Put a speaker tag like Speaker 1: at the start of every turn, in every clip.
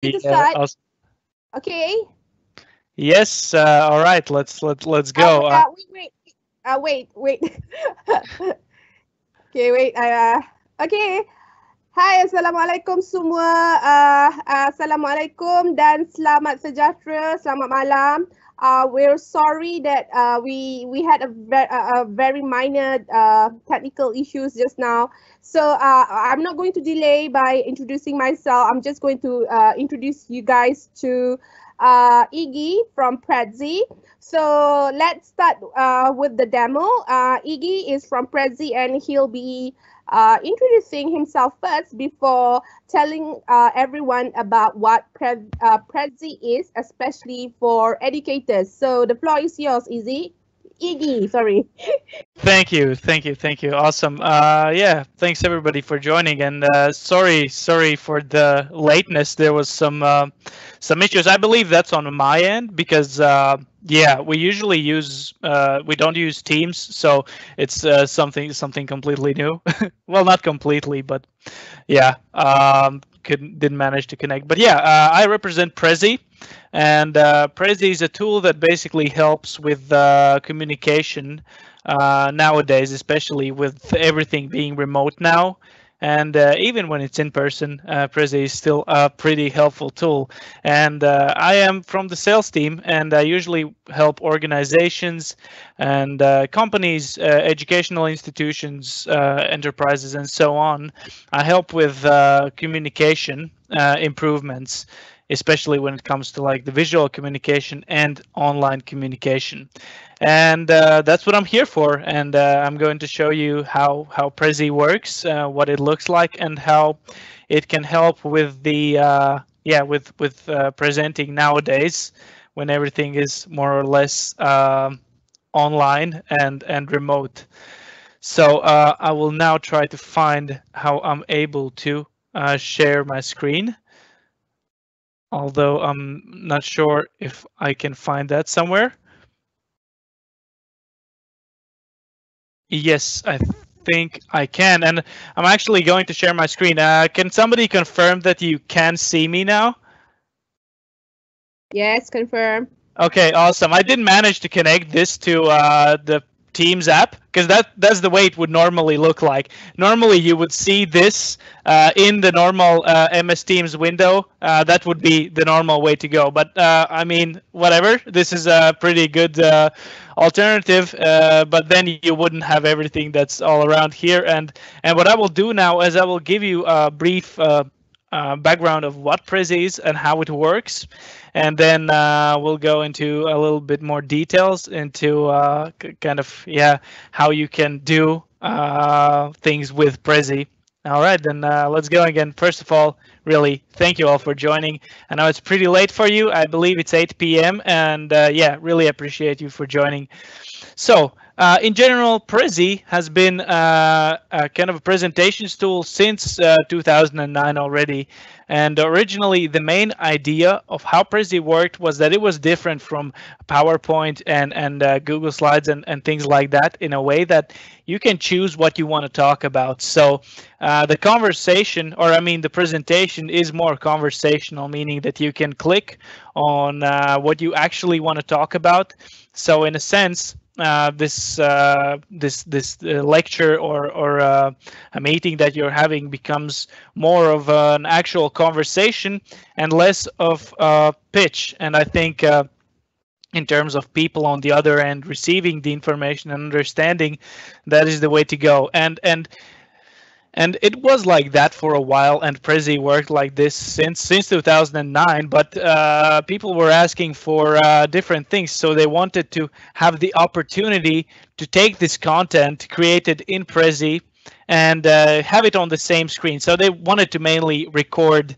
Speaker 1: to start? Okay.
Speaker 2: Yes. All right. Let's go.
Speaker 1: Wait. Okay, wait. Okay. Hai, Assalamualaikum semua. Assalamualaikum dan selamat sejahtera, selamat malam. We're sorry that we had a very minor technical issues just now. So I'm not going to delay by introducing myself. I'm just going to introduce you guys to Iggy from Prezi. So let's start with the demo. Iggy is from Prezi and he'll be introducing himself first before telling everyone about what Prezi is, especially for educators. So the floor is yours, Iggy, sorry.
Speaker 2: Thank you. Awesome. Yeah, thanks everybody for joining. And sorry for the lateness. There was some issues. I believe that's on my end because yeah, we usually use we don't use Teams, so it's something completely new. Well, not completely, but yeah, didn't manage to connect. But yeah, I represent Prezi. And Prezi is a tool that basically helps with communication nowadays, especially with everything being remote now. And even when it's in person, Prezi is still a pretty helpful tool. And I am from the sales team, and I usually help organizations and companies, educational institutions, enterprises, and so on. I help with communication improvements, especially when it comes to like the visual communication and online communication. And that's what I'm here for. And I'm going to show you how Prezi works, what it looks like, and how it can help with the yeah with presenting nowadays when everything is more or less online and remote. So I will now try to find how I'm able to share my screen, although I'm not sure if I can find that somewhere. Yes, I think I can, and I'm actually going to share my screen. Can somebody confirm that you can see me now?
Speaker 1: Yes, confirm.
Speaker 2: Okay, awesome. I did manage to connect this to the Teams app because that's the way it would normally look like. Normally, you would see this in the normal MS Teams window. That would be the normal way to go. But I mean, whatever. This is a pretty good alternative. But then you wouldn't have everything that's all around here. And what I will do now is I will give you a brief background of what Prezi is and how it works, and then we'll go into a little bit more details into kind of how you can do things with Prezi. All right, then let's go again. First of all, really thank you all for joining. I know it's pretty late for you. I believe it's 8 p.m. and yeah, really appreciate you for joining. So in general, Prezi has been a kind of a presentations tool since 2009 already. And originally, the main idea of how Prezi worked was that it was different from PowerPoint and Google Slides and things like that in a way that you can choose what you want to talk about. So the conversation, or I mean, the presentation is more conversational, meaning that you can click on what you actually want to talk about. So in a sense, this lecture or a meeting that you're having becomes more of an actual conversation and less of a pitch. And I think in terms of people on the other end receiving the information and understanding, that is the way to go. And it was like that for a while, and Prezi worked like this since 2009. But people were asking for different things, so they wanted to have the opportunity to take this content created in Prezi and have it on the same screen. So they wanted to mainly record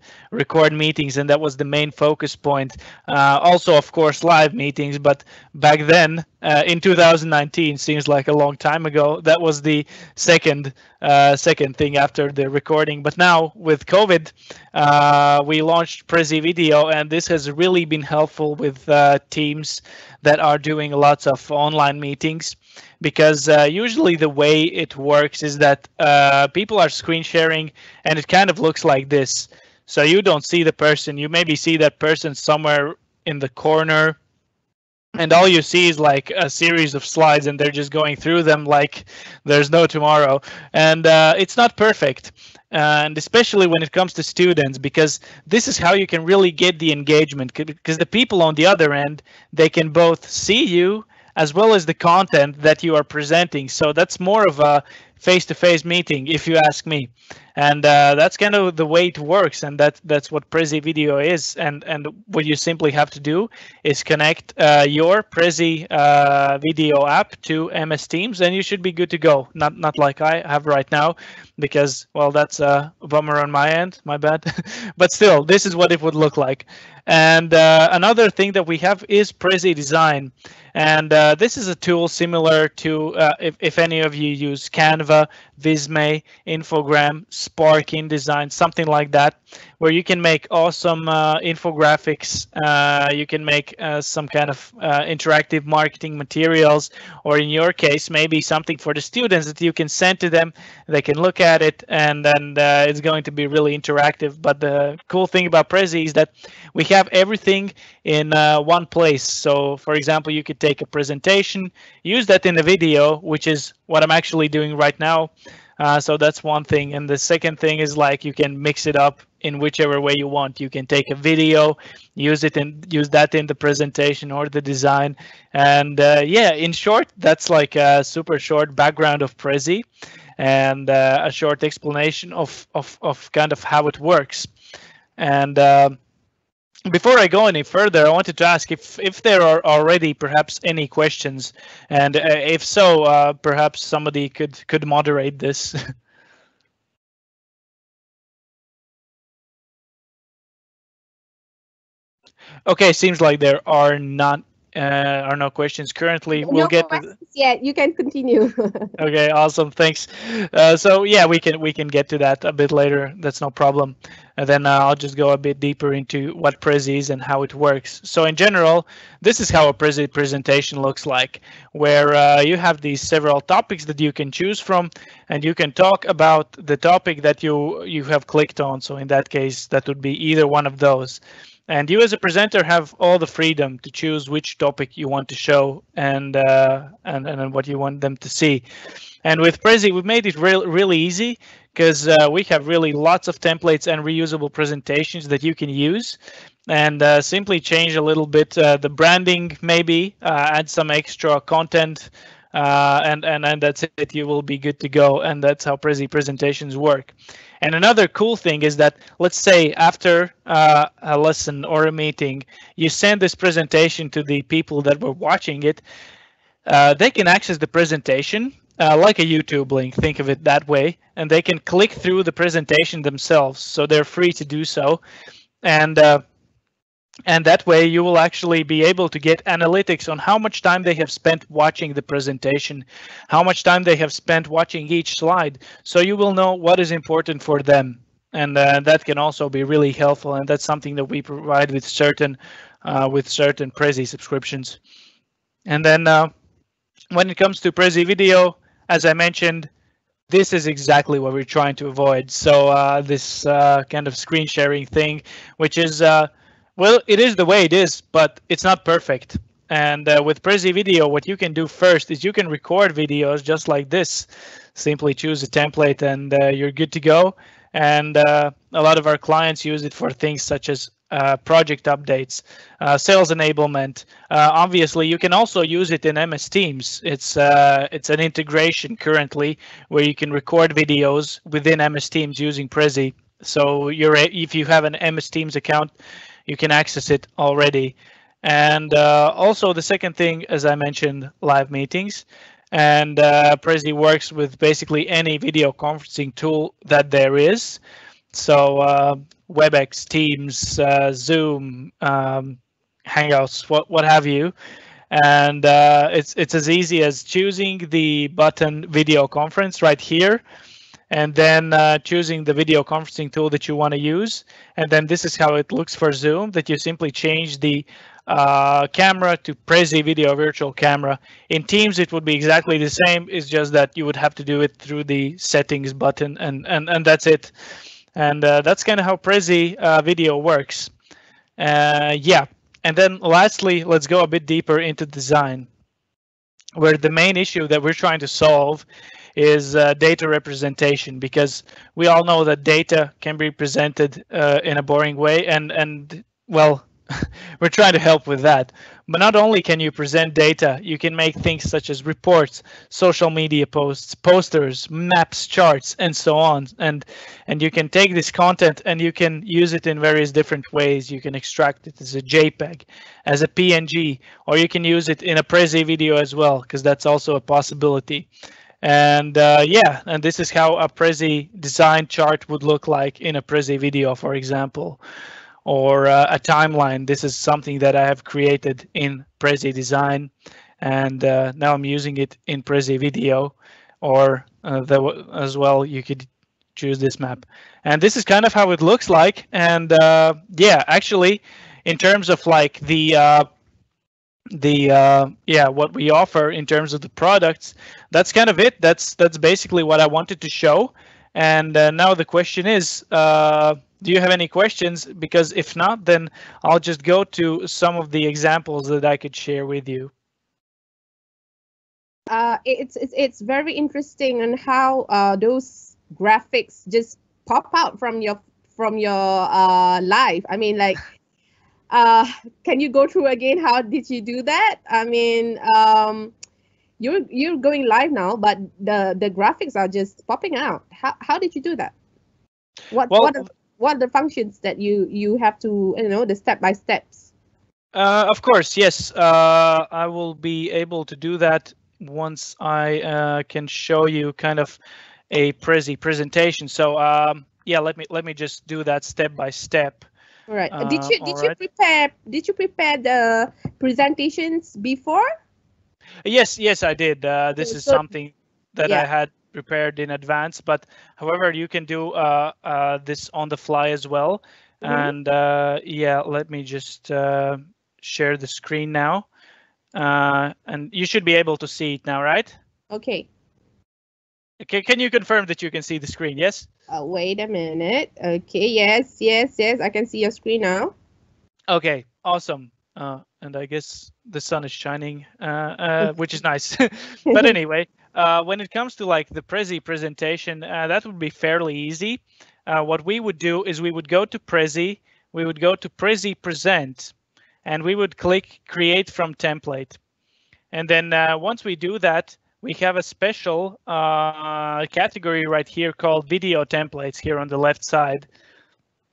Speaker 2: meetings, and that was the main focus point. Also, of course, live meetings. But back then, in 2019, seems like a long time ago, that was the second thing after the recording. But now with COVID, we launched Prezi Video, and this has really been helpful with teams that are doing lots of online meetings, because usually the way it works is that people are screen sharing and it kind of looks like this. So you don't see the person. You maybe see that person somewhere in the corner, and all you see is like a series of slides, and they're just going through them like there's no tomorrow. And it's not perfect, and especially when it comes to students, because this is how you can really get the engagement, because the people on the other end, they can both see you as well as the content that you are presenting. So that's more of a face-to-face meeting, if you ask me. And that's kind of the way it works, and that's what Prezi Video is. And what you simply have to do is connect your Prezi Video app to MS Teams, and you should be good to go. Not like I have right now, because, well, that's a bummer on my end, my bad. But still, this is what it would look like. And another thing that we have is Prezi Design. And this is a tool similar to, if any of you use Canva, Visme, Infogram, Spark, InDesign, something like that, where you can make awesome infographics. You can make some kind of interactive marketing materials, or in your case, maybe something for the students that you can send to them. They can look at it, and then it's going to be really interactive. But the cool thing about Prezi is that we have everything in one place. So, for example, you could take a presentation, use that in a video, which is what I'm actually doing right now. So that's one thing. And the second thing is, like, you can mix it up in whichever way you want. You can take a video, use that in the presentation or the design. And yeah, in short, that's like a super short background of Prezi, and a short explanation of kind of how it works. And before I go any further, I wanted to ask if there are already perhaps any questions, and if so, perhaps somebody could moderate this. Okay, seems like there are no questions currently. We'll get
Speaker 1: questions yet. You can continue.
Speaker 2: Okay, awesome, thanks. So yeah, we can get to that a bit later. That's no problem. And then I'll just go a bit deeper into what Prezi is and how it works. So in general, this is how a Prezi presentation looks like, where you have these several topics that you can choose from, and you can talk about the topic that you have clicked on. So in that case, that would be either one of those. And you as a presenter have all the freedom to choose which topic you want to show, and what you want them to see. And with Prezi, we've made it really easy, because we have really lots of templates and reusable presentations that you can use, and simply change a little bit the branding, maybe add some extra content, and that's it. You will be good to go, and that's how Prezi presentations work. And another cool thing is that, let's say after a lesson or a meeting, you send this presentation to the people that were watching it. They can access the presentation like a YouTube link, think of it that way, and they can click through the presentation themselves, so they're free to do so. And that way you will actually be able to get analytics on how much time they have spent watching the presentation, how much time they have spent watching each slide, so you will know what is important for them. And that can also be really helpful, and that's something that we provide with certain Prezi subscriptions. And then when it comes to Prezi Video, as I mentioned, this is exactly what we're trying to avoid. So this kind of screen sharing thing, which is well, it is the way it is, but it's not perfect. And with Prezi Video, what you can do first is you can record videos just like this. Simply choose a template, and you're good to go. And a lot of our clients use it for things such as project updates, sales enablement. Obviously, you can also use it in MS Teams. It's an integration currently where you can record videos within MS Teams using Prezi. So if you have an MS Teams account, you can access it already. And also the second thing, as I mentioned, live meetings. And Prezi works with basically any video conferencing tool that there is. So WebEx, Teams, Zoom, Hangouts, what have you. And it's as easy as choosing the button video conference right here, and then choosing the video conferencing tool that you want to use. And then this is how it looks for Zoom, that you simply change the camera to Prezi Video Virtual Camera. In Teams, it would be exactly the same. It's just that you would have to do it through the settings button, and that's it. And that's kind of how Prezi video works. Yeah. And then lastly, let's go a bit deeper into design, where the main issue that we're trying to solve is data representation, because we all know that data can be presented in a boring way, and well, we're trying to help with that. But not only can you present data, you can make things such as reports, social media posts, posters, maps, charts, and so on. And you can take this content and you can use it in various different ways. You can extract it as a JPEG, as a PNG, or you can use it in a Prezi video as well, because that's also a possibility. And yeah, and this is how a Prezi design chart would look like in a Prezi video, for example, or a timeline. This is something that I have created in Prezi Design, and now I'm using it in Prezi Video, or as well, you could choose this map. And this is kind of how it looks like. And yeah, actually, in terms of like yeah, what we offer in terms of the products, that's kind of it. That's basically what I wanted to show. And now the question is, do you have any questions? Because if not, then I'll just go to some of the examples that I could share with you.
Speaker 1: It's very interesting on how those graphics just pop out from your life. I mean, like, can you go through again? How did you do that? I mean, you're going live now, but the graphics are just popping out. How did you do that? What are the functions that you have to, the step by steps?
Speaker 2: Of course, yes. I will be able to do that once I can show you kind of a Prezi presentation. So yeah, let me just do that step by step.
Speaker 1: All right. Did you prepare the presentations before?
Speaker 2: Yes, I did. This is something that I had prepared in advance, but however, you can do this on the fly as well. And yeah, let me just share the screen now. And you should be able to see it now, right?
Speaker 1: Okay.
Speaker 2: Okay, can you confirm that you can see the screen? Yes?
Speaker 1: Wait a minute. Okay, yes, I can see your screen now.
Speaker 2: Okay, awesome. And I guess the sun is shining, which is nice. But anyway, when it comes to like the Prezi presentation, that would be fairly easy. What we would do is we would go to Prezi, we would go to Prezi Present, and we would click Create from Template. And then once we do that, we have a special category right here called Video Templates here on the left side.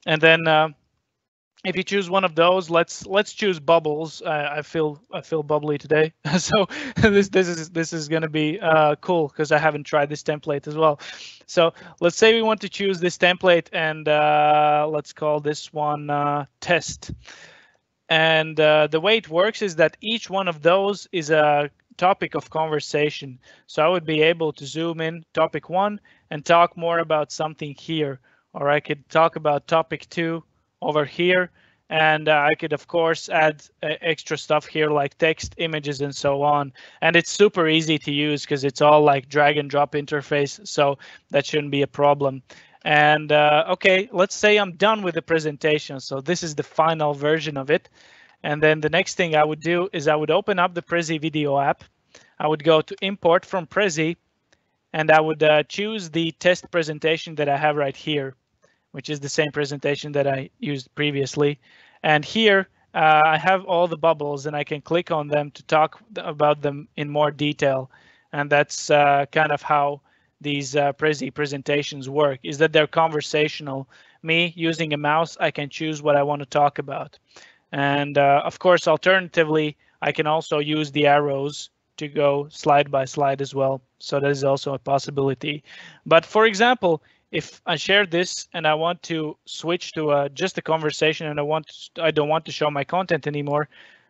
Speaker 2: And then if you choose one of those, let's choose bubbles. I feel bubbly today, so this is going to be cool because I haven't tried this template as well. So let's say we want to choose this template, and let's call this one test. And the way it works is that each one of those is a topic of conversation. So I would be able to zoom in topic 1 and talk more about something here, or I could talk about topic 2 over here, and I could of course add extra stuff here like text, images, and so on. And it's super easy to use because it's all like drag and drop interface, so that shouldn't be a problem. And okay, let's say I'm done with the presentation, so this is the final version of it. And then the next thing I would do is I would open up the Prezi video app. I would go to import from Prezi, and I would choose the test presentation that I have right here, which is the same presentation that I used previously. And here I have all the bubbles, and I can click on them to talk about them in more detail. And that's kind of how these Prezi presentations work, is that they're conversational. Me using a mouse, I can choose what I want to talk about. And of course, alternatively, I can also use the arrows to go slide by slide as well. So that is also a possibility. But for example, if I share this and I want to switch to just a conversation, and I don't want to show my content anymore,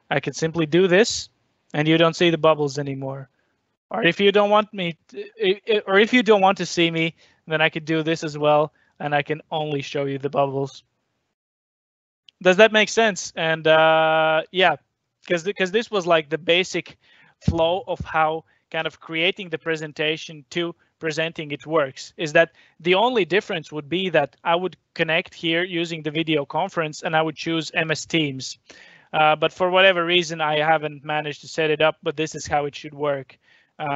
Speaker 2: I can simply do this, and you don't see the bubbles anymore. Or if you don't want me, or if you don't want to see me, then I could do this as well, and I can only show you the bubbles. Does that make sense? And yeah, because this was like the basic flow of how kind of creating the presentation to presenting it works, is that the only difference would be that I would connect here using the video conference and I would choose MS Teams. But for whatever reason, I haven't managed to set it up, but this is how it should work.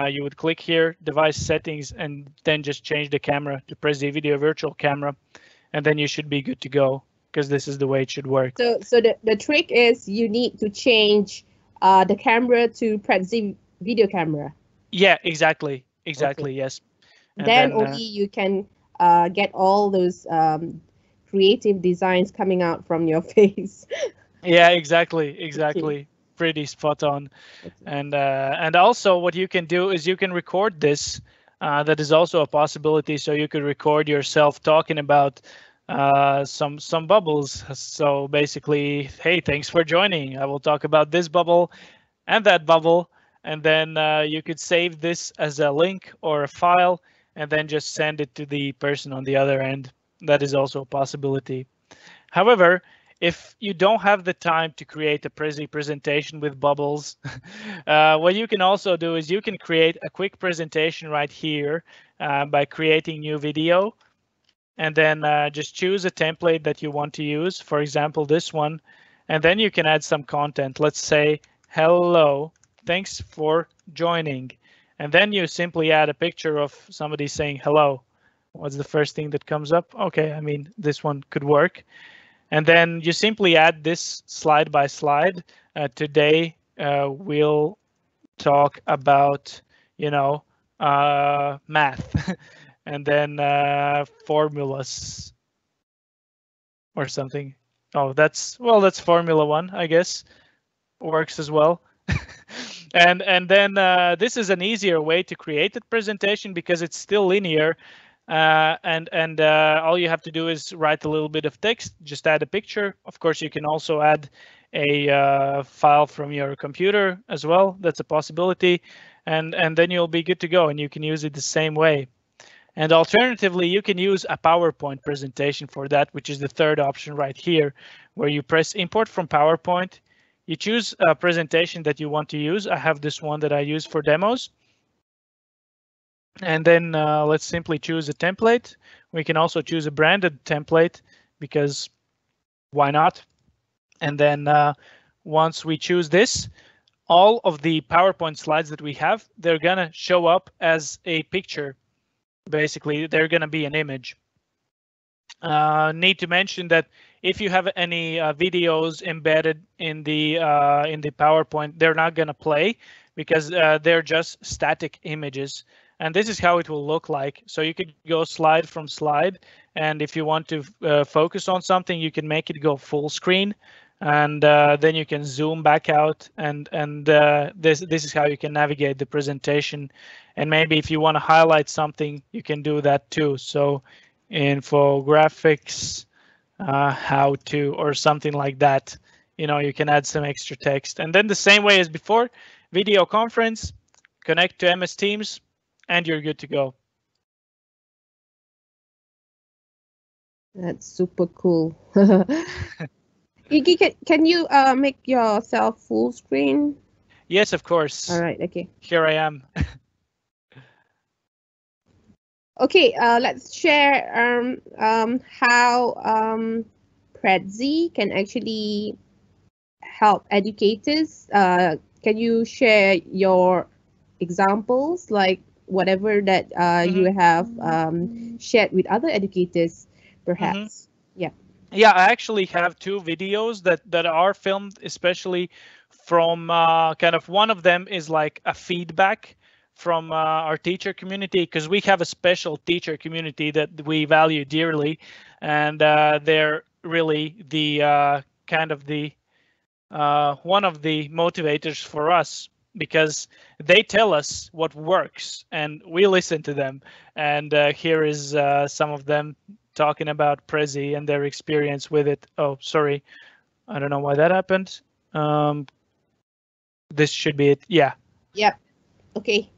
Speaker 2: You would click here, device settings, and then just change the camera to Prezi Video Virtual Camera, and then you should be good to go, because this is the way it should work.
Speaker 1: So the trick is you need to change the camera to Prezi video camera.
Speaker 2: Yeah, exactly. Exactly,
Speaker 1: Okay.
Speaker 2: yes. And
Speaker 1: Then only you can get all those creative designs coming out from your face.
Speaker 2: yeah, exactly, exactly.
Speaker 1: Okay.
Speaker 2: Pretty spot on.
Speaker 1: Okay.
Speaker 2: And also what you can do is you can record this. That is also a possibility. So you could record yourself talking about some bubbles. So basically, hey, thanks for joining. I will talk about this bubble and that bubble, and then you could save this as a link or a file, and then just send it to the person on the other end. That is also a possibility. However, if you don't have the time to create a Prezi presentation with bubbles, what you can also do is you can create a quick presentation right here by creating new video, and then just choose a template that you want to use. For example, this one, and then you can add some content. Let's say, hello, thanks for joining. And then you simply add a picture of somebody saying hello. What's the first thing that comes up? Okay, I mean, this one could work. And then you simply add this slide by slide. Today we'll talk about, you know, math and then formulas or something. Oh, that's Formula One, I guess. Works as well. And then this is an easier way to create a presentation because it's still linear. And all you have to do is write a little bit of text, just add a picture. Of course, you can also add a file from your computer as well. That's a possibility. And then you'll be good to go, and you can use it the same way. And alternatively, you can use a PowerPoint presentation for that, which is the third option right here, where you press import from PowerPoint. You choose a presentation that you want to use. I have this one that I use for demos. And then let's simply choose a template. We can also choose a branded template because why not? And then once we choose this, all of the PowerPoint slides that we have, they're gonna show up as a picture. Basically, they're gonna be an image. Need to mention that if you have any videos embedded in the PowerPoint, they're not gonna play because they're just static images. And this is how it will look like. So you could go slide from slide, and if you want to focus on something, you can make it go full screen, and then you can zoom back out, and this is how you can navigate the presentation. And maybe if you want to highlight something, you can do that too. So infographics, how to, or something like that. You know, you can add some extra text, and then the same way as before, video conference, connect to MS Teams, and you're good to go.
Speaker 1: That's super cool. Iggy, can you make yourself full screen?
Speaker 2: Yes, of course.
Speaker 1: All right, okay.
Speaker 2: Here I am.
Speaker 1: Okay, let's share how Prezi can actually help educators. Can you share your examples, like whatever that you have shared with other educators, perhaps? Yeah.
Speaker 2: Yeah, I actually have two videos that are filmed, especially from kind of, one of them is like a feedback from our teacher community, because we have a special teacher community that we value dearly, and they're really the kind of the one of the motivators for us, because they tell us what works and we listen to them. And here is some of them talking about Prezi and their experience with it. Oh, sorry, I don't know why that happened. This should be it. Yeah.
Speaker 1: Yep. Okay.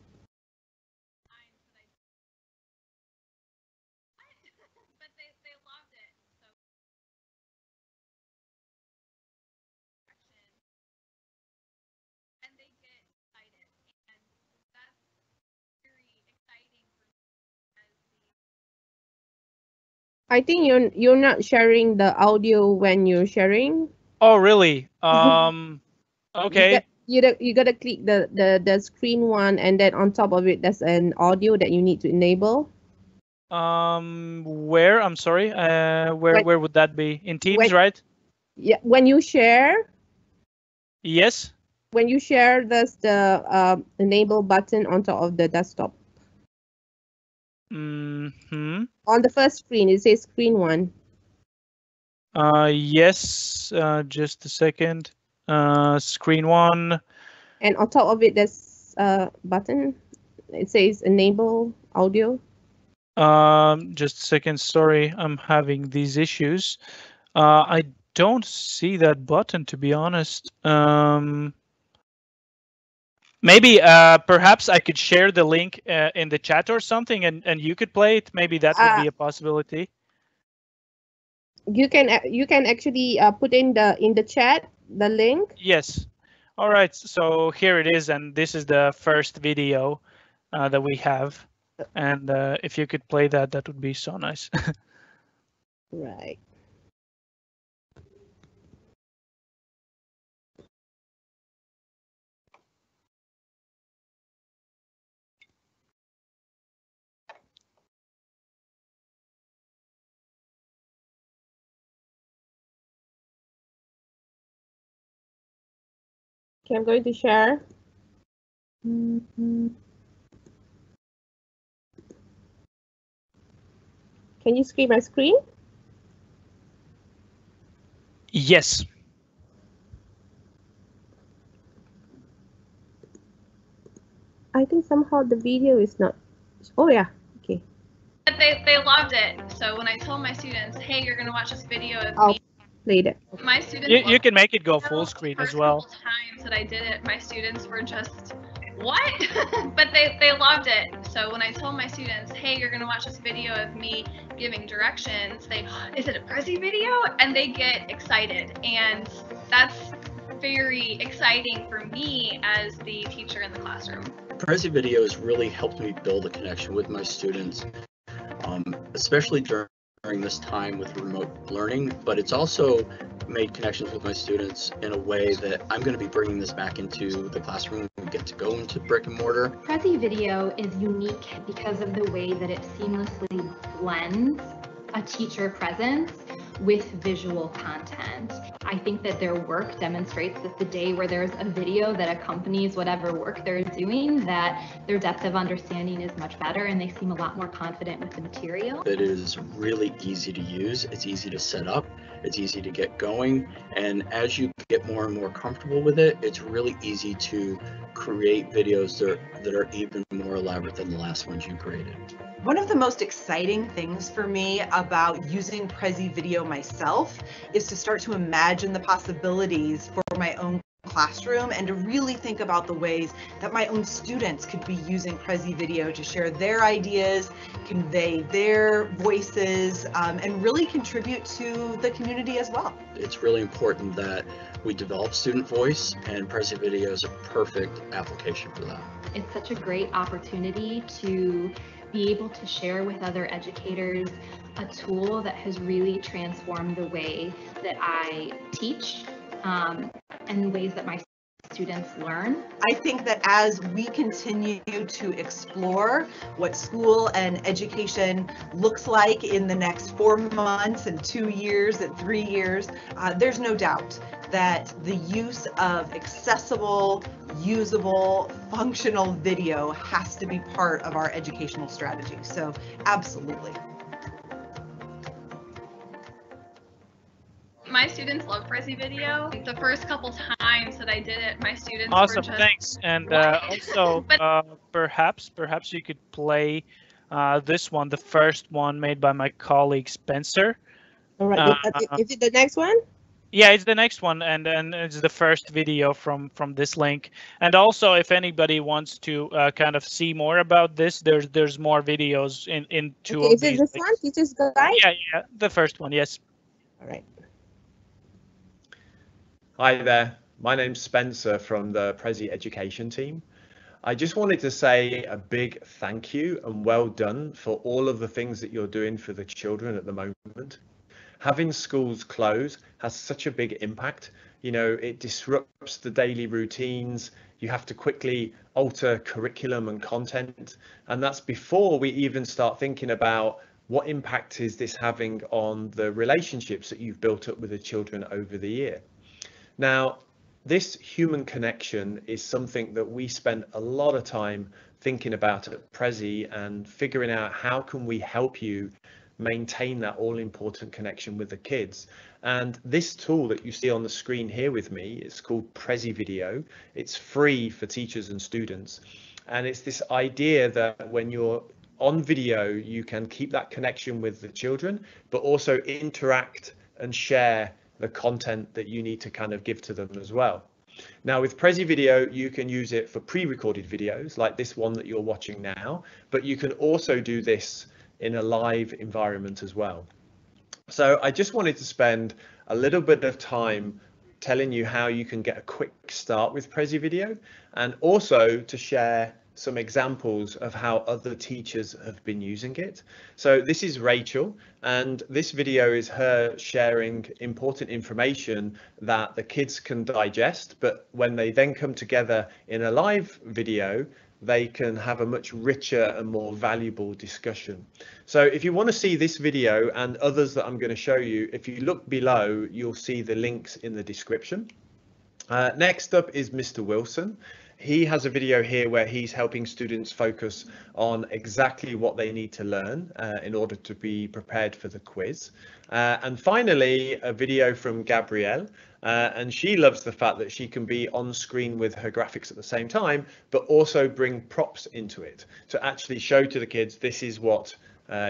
Speaker 1: I think you're not sharing the audio when you're sharing.
Speaker 2: Oh, really? Okay.
Speaker 1: You gotta click the screen one, and then on top of it there's an audio that you need to enable.
Speaker 2: Where? I'm sorry. Where would that be? In Teams, right?
Speaker 1: Yeah, when you share.
Speaker 2: Yes.
Speaker 1: When you share, there's the enable button on top of the desktop.
Speaker 2: Mm-hmm.
Speaker 1: On the first screen, it says screen one.
Speaker 2: Yes. Just a second. Screen one.
Speaker 1: And on top of it, there's a button. It says enable audio.
Speaker 2: Just a second. Sorry, I'm having these issues. I don't see that button, to be honest. Maybe perhaps I could share the link in the chat or something, and you could play it. Maybe that would be a possibility.
Speaker 1: You can actually put in the chat the link.
Speaker 2: Yes. All right. So here it is, and this is the first video that we have. And if you could play that, that would be so nice.
Speaker 1: Right. Okay, I'm going to share. Can you see my screen?
Speaker 2: Yes.
Speaker 1: I think somehow the video is not. Oh yeah. Okay.
Speaker 3: But they loved it. So when I told my students, hey, you're going to watch this video of me.
Speaker 1: Played it.
Speaker 3: My students
Speaker 2: You can make it go full screen as well.
Speaker 3: The first couple times that I did it, my students were just, what? But they loved it. So when I told my students, hey, you're going to watch this video of me giving directions, is it a Prezi video? And they get excited. And that's very exciting for me as the teacher in the classroom.
Speaker 4: Prezi videos really helped me build a connection with my students, especially during this time with remote learning, but it's also made connections with my students in a way that I'm going to be bringing this back into the classroom when we get to go into brick and mortar.
Speaker 5: Prezi video is unique because of the way that it seamlessly blends a teacher presence with visual content. I think that their work demonstrates that the day where there's a video that accompanies whatever work they're doing, that their depth of understanding is much better and they seem a lot more confident with the material.
Speaker 4: It is really easy to use, it's easy to set up, it's easy to get going, and as you get more and more comfortable with it, it's really easy to create videos that are even more elaborate than the last ones you created.
Speaker 6: One of the most exciting things for me about using Prezi video myself is to start to imagine the possibilities for my own classroom and to really think about the ways that my own students could be using Prezi video to share their ideas, convey their voices, and really contribute to the community as well.
Speaker 4: It's really important that we develop student voice, and Prezi video is a perfect application for that.
Speaker 5: It's such a great opportunity to be able to share with other educators a tool that has really transformed the way that I teach and ways that my students learn.
Speaker 6: I think that as we continue to explore what school and education looks like in the next 4 months and 2 years and 3 years, there's no doubt that the use of accessible, usable, functional video has to be part of our educational strategy. So absolutely.
Speaker 3: My students love Prezi video. The first couple times that I did it, my students
Speaker 2: awesome,
Speaker 3: were just,
Speaker 2: thanks. And also, perhaps you could play this one, the first one made by my colleague Spencer.
Speaker 1: All right. Is it the next one?
Speaker 2: Yeah, it's the next one, and it's the first video from this link. And also, if anybody wants to kind of see more about this, there's more videos in two of these.
Speaker 1: Is it this one? Teacher's Guide?
Speaker 2: Yeah, the first one, yes.
Speaker 1: All right.
Speaker 7: Hi there, my name's Spencer from the Prezi Education team. I just wanted to say a big thank you and well done for all of the things that you're doing for the children at the moment. Having schools close has such a big impact. You know, it disrupts the daily routines. You have to quickly alter curriculum and content. And that's before we even start thinking about what impact is this having on the relationships that you've built up with the children over the year. Now, this human connection is something that we spend a lot of time thinking about at Prezi and figuring out how can we help you maintain that all-important connection with the kids. And this tool that you see on the screen here with me, it's called Prezi Video. It's free for teachers and students. And it's this idea that when you're on video, you can keep that connection with the children, but also interact and share the content that you need to kind of give to them as well. Now with Prezi Video, you can use it for pre-recorded videos like this one that you're watching now, but you can also do this in a live environment as well. So I just wanted to spend a little bit of time telling you how you can get a quick start with Prezi Video, and also to share some examples of how other teachers have been using it. So this is Rachel, and this video is her sharing important information that the kids can digest, but when they then come together in a live video, they can have a much richer and more valuable discussion. So if you want to see this video and others that I'm going to show you, if you look below, you'll see the links in the description. Next up is Mr. Wilson. He has a video here where he's helping students focus on exactly what they need to learn in order to be prepared for the quiz. And finally, a video from Gabrielle. And she loves the fact that she can be on screen with her graphics at the same time, but also bring props into it to actually show to the kids, this is what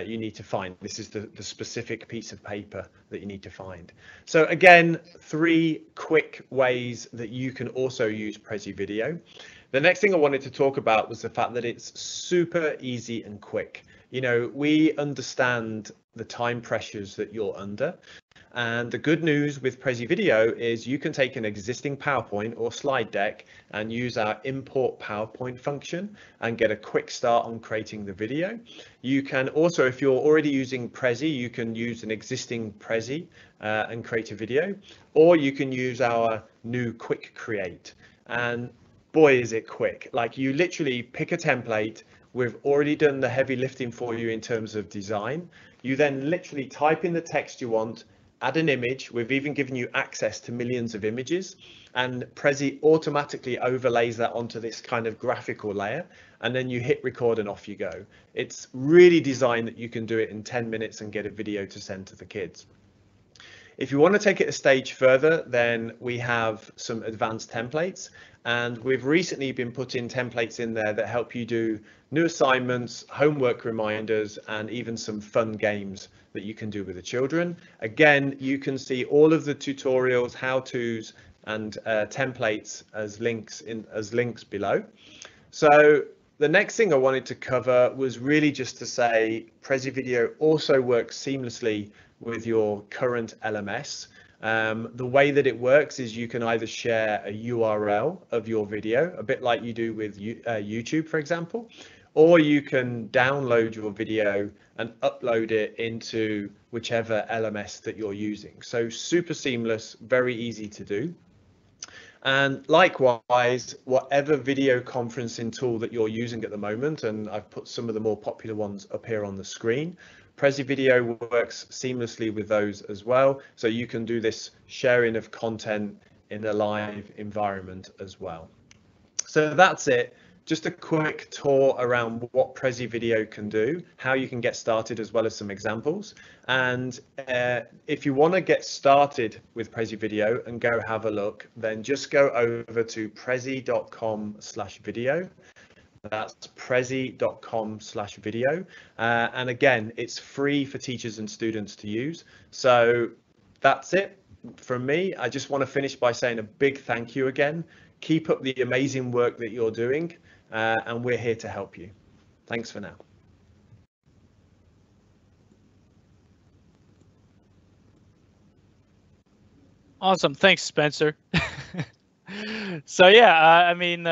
Speaker 7: you need to find. This is the specific piece of paper that you need to find. So again, 3 quick ways that you can also use Prezi Video. The next thing I wanted to talk about was the fact that it's super easy and quick. You know, we understand the time pressures that you're under. And the good news with Prezi Video is you can take an existing PowerPoint or slide deck and use our import PowerPoint function and get a quick start on creating the video. You can also, if you're already using Prezi, you can use an existing Prezi and create a video, or you can use our new Quick Create. And boy, is it quick. Like, you literally pick a template. We've already done the heavy lifting for you in terms of design. You then literally type in the text you want, add an image. We've even given you access to millions of images, and Prezi automatically overlays that onto this kind of graphical layer, and then you hit record and off you go. It's really designed that you can do it in 10 minutes and get a video to send to the kids. If you want to take it a stage further, then we have some advanced templates, and we've recently been putting templates in there that help you do new assignments, homework reminders, and even some fun games that you can do with the children. Again, you can see all of the tutorials, how-tos, and templates as links below. So the next thing I wanted to cover was really just to say Prezi Video also works seamlessly with your current LMS. The way that it works is you can either share a URL of your video, a bit like you do with YouTube, for example, or you can download your video and upload it into whichever LMS that you're using. So super seamless, very easy to do. And likewise, whatever video conferencing tool that you're using at the moment, and I've put some of the more popular ones up here on the screen, Prezi Video works seamlessly with those as well. So you can do this sharing of content in a live environment as well. So that's it. Just a quick tour around what Prezi Video can do, how you can get started, as well as some examples. And if you want to get started with Prezi Video and go have a look, then just go over to prezi.com/video. That's prezi.com/video. And again, it's free for teachers and students to use. So that's it from me. I just want to finish by saying a big thank you again. Keep up the amazing work that you're doing, and we're here to help you. Thanks for now.
Speaker 2: Awesome. Thanks, Spencer. So yeah, I mean,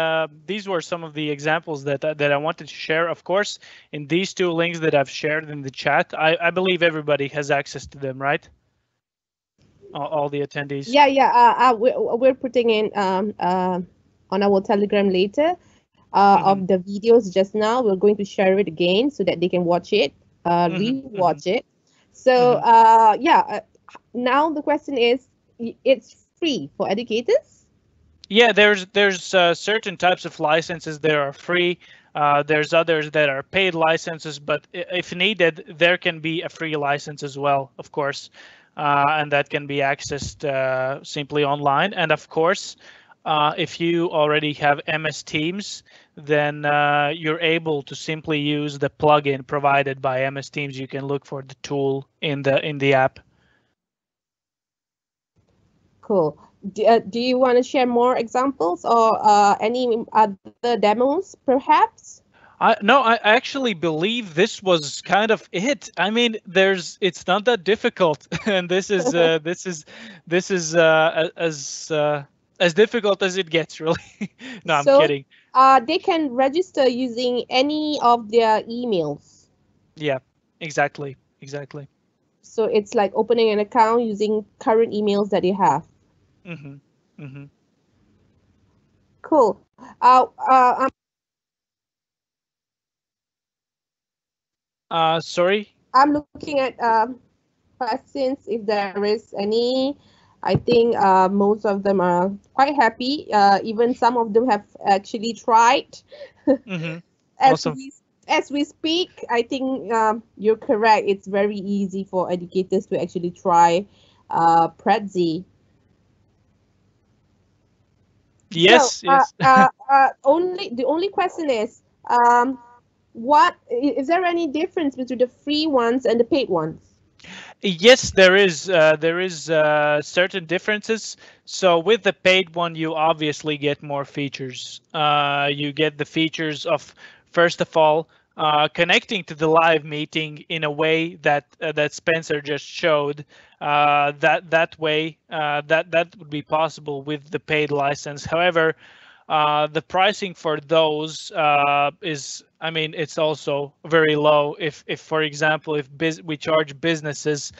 Speaker 2: these were some of the examples that I wanted to share. Of course, in these two links that I've shared in the chat, I believe everybody has access to them, right? All the attendees.
Speaker 1: Yeah, yeah. We're putting in on our Telegram later of the videos just now. We're going to share it again so that they can watch it, rewatch it. So yeah. Now the question is, it's free for educators?
Speaker 2: Yeah, there's certain types of licenses that are free. There's others that are paid licenses, but if needed, there can be a free license as well, of course, and that can be accessed simply online. And of course, if you already have MS Teams, then you're able to simply use the plugin provided by MS Teams. You can look for the tool in the app.
Speaker 1: Cool. Do you want to share more examples or any other demos, perhaps?
Speaker 2: No, I actually believe this was kind of it. I mean, it's not that difficult, and this is as difficult as it gets, really. No, I'm kidding.
Speaker 1: They can register using any of their emails.
Speaker 2: Yeah, exactly.
Speaker 1: So it's like opening an account using current emails that you have. Cool.
Speaker 2: Sorry.
Speaker 1: I'm looking at questions if there is any. I think most of them are quite happy. Even some of them have actually tried.
Speaker 2: Awesome.
Speaker 1: As we speak, I think you're correct. It's very easy for educators to actually try Prezi.
Speaker 2: Yes,
Speaker 1: so,
Speaker 2: yes.
Speaker 1: The only question is, what is there any difference between the free ones and the paid ones?
Speaker 2: Yes, there is certain differences. So with the paid one, you obviously get more features. You get the features of, first of all, connecting to the live meeting in a way that Spencer just showed. That way, that would be possible with the paid license. However, the pricing for those is, I mean, it's also very low. If for example, if we charge businesses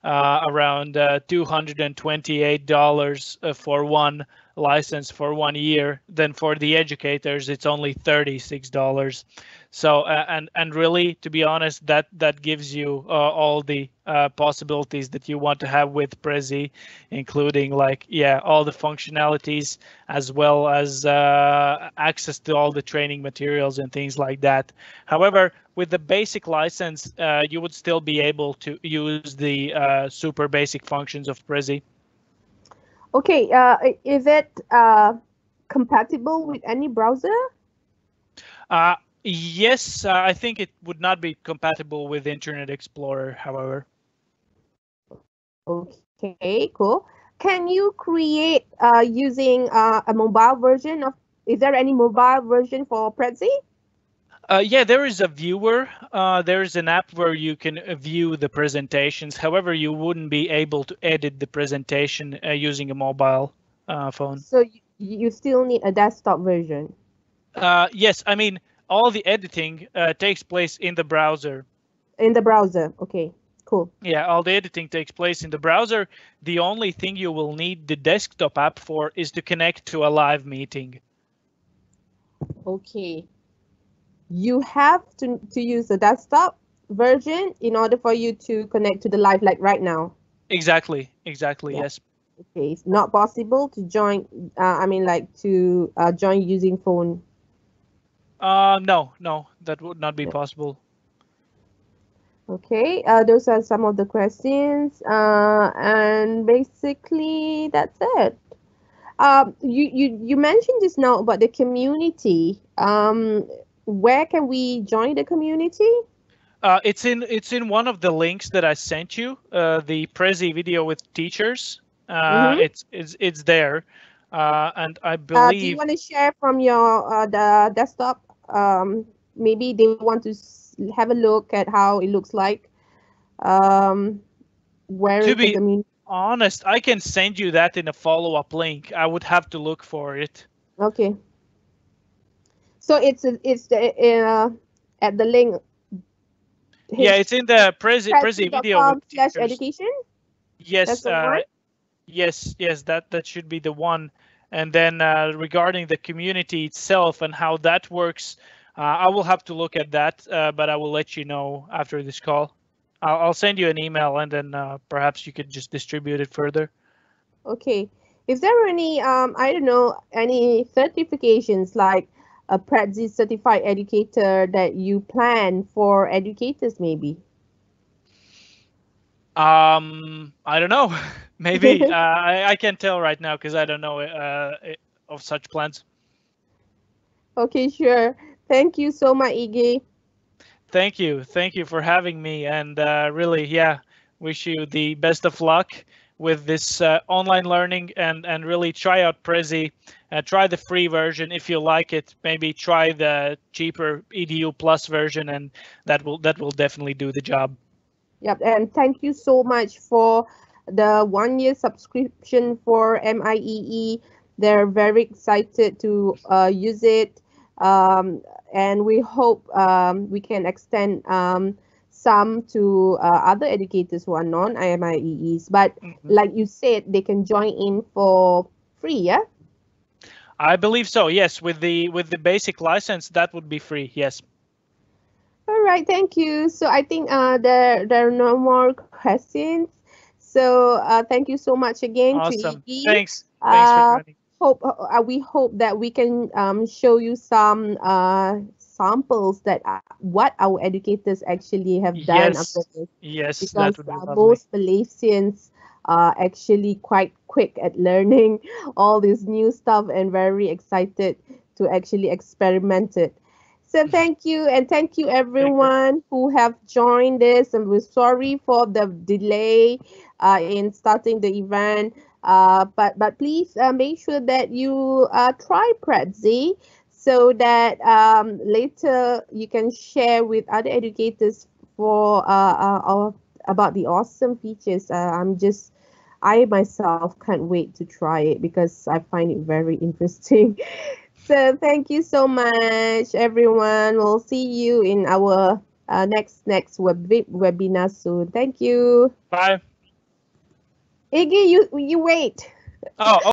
Speaker 2: around $228 for one license for 1 year, then for the educators it's only $36. So and really, to be honest, that gives you all the possibilities that you want to have with Prezi, including like, yeah, all the functionalities, as well as access to all the training materials and things like that. However, with the basic license, you would still be able to use the super basic functions of Prezi.
Speaker 1: Okay, is it compatible with any browser?
Speaker 2: Yes, I think it would not be compatible with Internet Explorer, however.
Speaker 1: Okay, cool. Can you create using a mobile version of? Is there any mobile version for Prezi?
Speaker 2: Yeah, there is a viewer. There is an app where you can view the presentations. However, you wouldn't be able to edit the presentation using a mobile phone.
Speaker 1: So you still need a desktop version.
Speaker 2: Yes, I mean, all the editing takes place in the browser.
Speaker 1: In the browser, okay, cool.
Speaker 2: Yeah, all the editing takes place in the browser. The only thing you will need the desktop app for is to connect to a live meeting.
Speaker 1: Okay. You have to use the desktop version in order for you to connect to the live, like right now.
Speaker 2: Exactly, yeah. Yes.
Speaker 1: Okay, it's not possible to join, I mean, like to join using phone.
Speaker 2: No, that would not be possible.
Speaker 1: Okay, those are some of the questions, and basically that's it. You mentioned just now about the community. Where can we join the community?
Speaker 2: It's in one of the links that I sent you. The Prezi video with teachers. It's there, and I believe.
Speaker 1: Do you want to share from your the desktop? Maybe they want to have a look at how it looks like. Where is the community?
Speaker 2: honest, I can send you that in a follow-up link. I would have to look for it.
Speaker 1: Okay. So it's at the link.
Speaker 2: Yeah, it's in the Prezi video with teachers.
Speaker 1: Prezi.com/education.
Speaker 2: Yes,
Speaker 1: That's the one.
Speaker 2: yes, that should be the one. And then regarding the community itself and how that works, I will have to look at that, but I will let you know after this call. I'll send you an email, and then perhaps you could just distribute it further.
Speaker 1: Okay. Is there any I don't know, any certifications like a Prezi certified educator that you plan for educators maybe?
Speaker 2: I don't know. Maybe I can't tell right now because I don't know of such plans.
Speaker 1: Okay, sure. Thank you so much, Iggy.
Speaker 2: Thank you for having me, and really, yeah, wish you the best of luck with this online learning, and really try out Prezi. Try the free version if you like it. Maybe try the cheaper EDU Plus version, and that will definitely do the job.
Speaker 1: Yep, and thank you so much for the 1 year subscription for MIEE. They're very excited to use it, and we hope we can extend some to other educators who are non-MIEEs. But like you said, they can join in for free, yeah?
Speaker 2: I believe so. Yes, with the basic license, that would be free. Yes.
Speaker 1: All right, thank you. So I think there are no more questions. So thank you so much again
Speaker 2: Awesome.
Speaker 1: to Iggy.
Speaker 2: Thanks for joining.
Speaker 1: We hope that we can show you some samples that what our educators actually have done after this.
Speaker 2: Yes,
Speaker 1: Because
Speaker 2: that would be lovely.
Speaker 1: most Malaysians are actually quite quick at learning all this new stuff and very excited to actually experiment it. So thank you, and thank you everyone who have joined this, and we're sorry for the delay in starting the event. But please make sure that you try Prezi so that later you can share with other educators for about the awesome features. I myself can't wait to try it because I find it very interesting. So thank you so much, everyone. We'll see you in our next webinar soon. Thank you.
Speaker 2: Bye.
Speaker 1: Iggy, you wait.
Speaker 2: Oh.